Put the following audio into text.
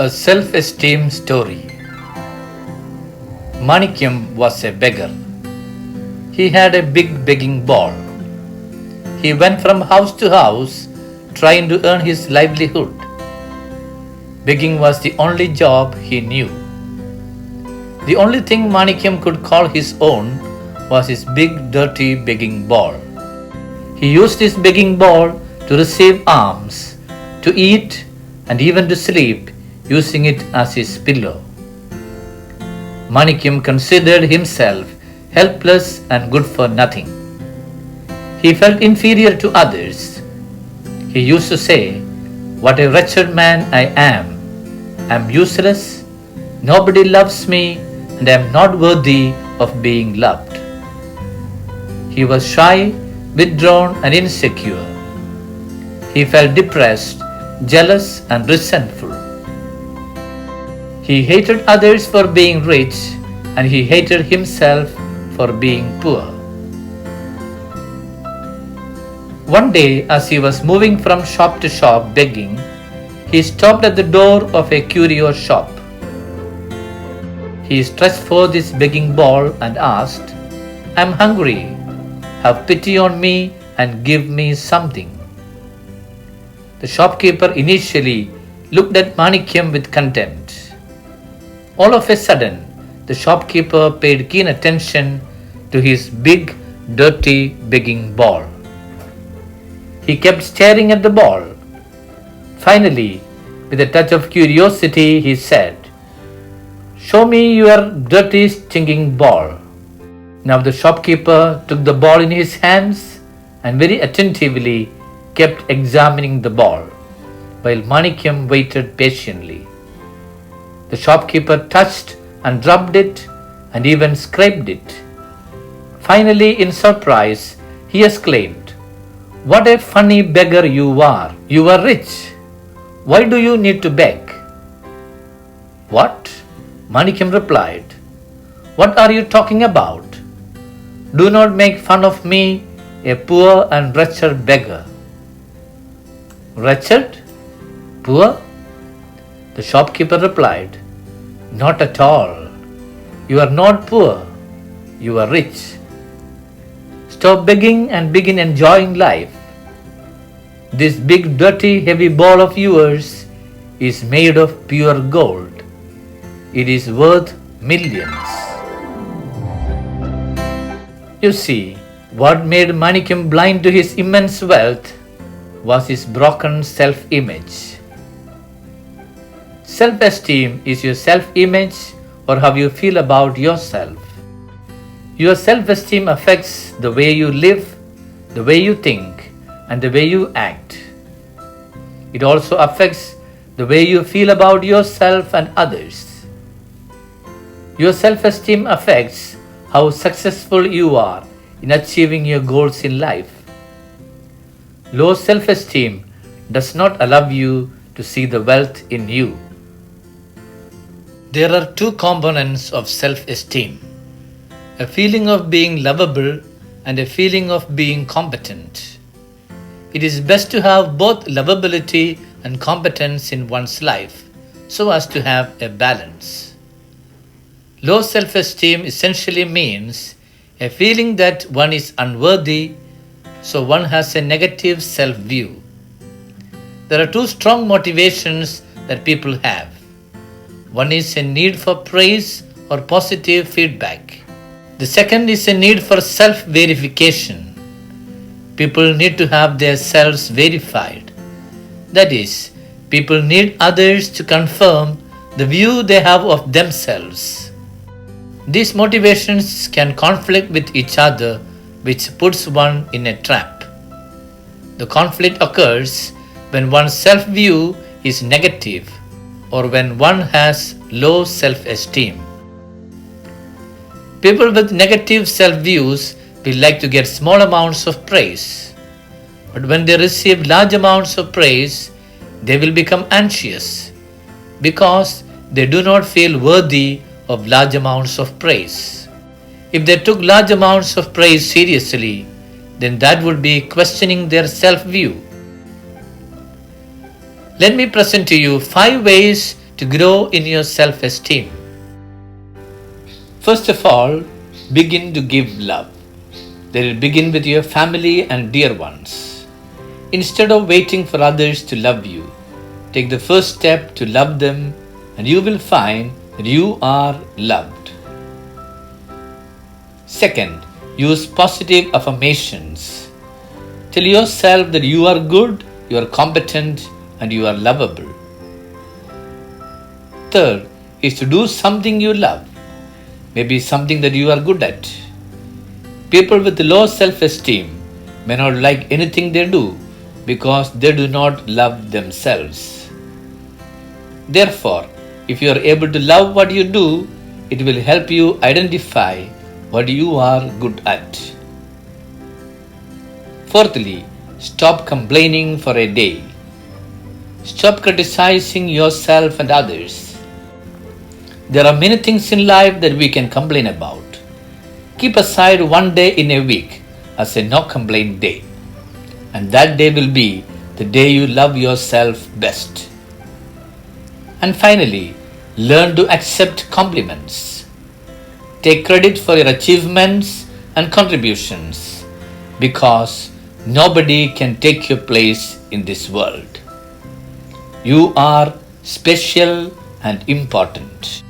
A self-esteem story. Manikyam was a beggar. He had a big begging bowl. He went from house to house trying to earn his livelihood. Begging was the only job he knew. The only thing Manikyam could call his own was his big dirty begging bowl. He used his begging bowl to receive alms, to eat and even to sleep, using it as his pillow. Manikyam considered himself helpless and good for nothing. He felt inferior to others. He used to say, "What a wretched man I am. I am useless, nobody loves me, and I am not worthy of being loved." He was shy, withdrawn, and insecure. He felt depressed, jealous, and resentful. He hated others for being rich, and he hated himself for being poor. One day, as he was moving from shop to shop begging, he stopped at the door of a curio shop. He stretched forth his begging bowl and asked, "I am hungry. Have pity on me and give me something." The shopkeeper initially looked at Manikyam with contempt. All of a sudden, the shopkeeper paid keen attention to his big, dirty begging bowl. He kept staring at the bowl. Finally, with a touch of curiosity, he said, "Show me your dirty, stinking bowl." Now the shopkeeper took the bowl in his hands and very attentively kept examining the bowl, while Manikyam waited patiently. The shopkeeper touched and rubbed it and even scraped it. Finally, in surprise, he exclaimed, "What a funny beggar you are! You are rich. Why do you need to beg?" "What?" Manikyam replied. "What are you talking about? Do not make fun of me, a poor and wretched beggar." "Wretched? Poor?" The shopkeeper replied, "Not at all. You are not poor. You are rich. Stop begging and begin enjoying life. This big, dirty, heavy ball of yours is made of pure gold. It is worth millions." You see, what made Manikyam blind to his immense wealth was his broken self-image. Self-esteem is your self-image or how you feel about yourself. Your self-esteem affects the way you live, the way you think, and the way you act. It also affects the way you feel about yourself and others. Your self-esteem affects how successful you are in achieving your goals in life. Low self-esteem does not allow you to see the wealth in you. There are two components of self-esteem: a feeling of being lovable and a feeling of being competent. It is best to have both lovability and competence in one's life so as to have a balance. Low self-esteem essentially means a feeling that one is unworthy, so one has a negative self-view. There are two strong motivations that people have. One is a need for praise or positive feedback. The second is a need for self-verification. People need to have their selves verified. That is, people need others to confirm the view they have of themselves. These motivations can conflict with each other, which puts one in a trap. The conflict occurs when one's self-view is negative or when one has low self-esteem. People with negative self-views will like to get small amounts of praise, but when they receive large amounts of praise, they will become anxious because they do not feel worthy of large amounts of praise. If they took large amounts of praise seriously, then that would be questioning their self-view. Let me present to you 5 ways to grow in your self esteem? First of all, begin to give love. Let it begin with your family and dear ones. Instead of waiting for others to love you, take the first step to love them, and you will find that you are loved. Second, use positive affirmations. Tell yourself that you are good, you are competent, and you are lovable. Third is to do something you love, maybe something that you are good at. People with low self-esteem may not like anything they do because they do not love themselves. Therefore, if you are able to love what you do, it will help you identify what you are good at. Fourthly, stop complaining for a day. Stop criticizing yourself and others. There are many things in life that we can complain about. Keep aside one day in a week as a no complaint day, and that day will be the day you love yourself best. And finally, learn to accept compliments. Take credit for your achievements and contributions because nobody can take your place in this world. You are special and important.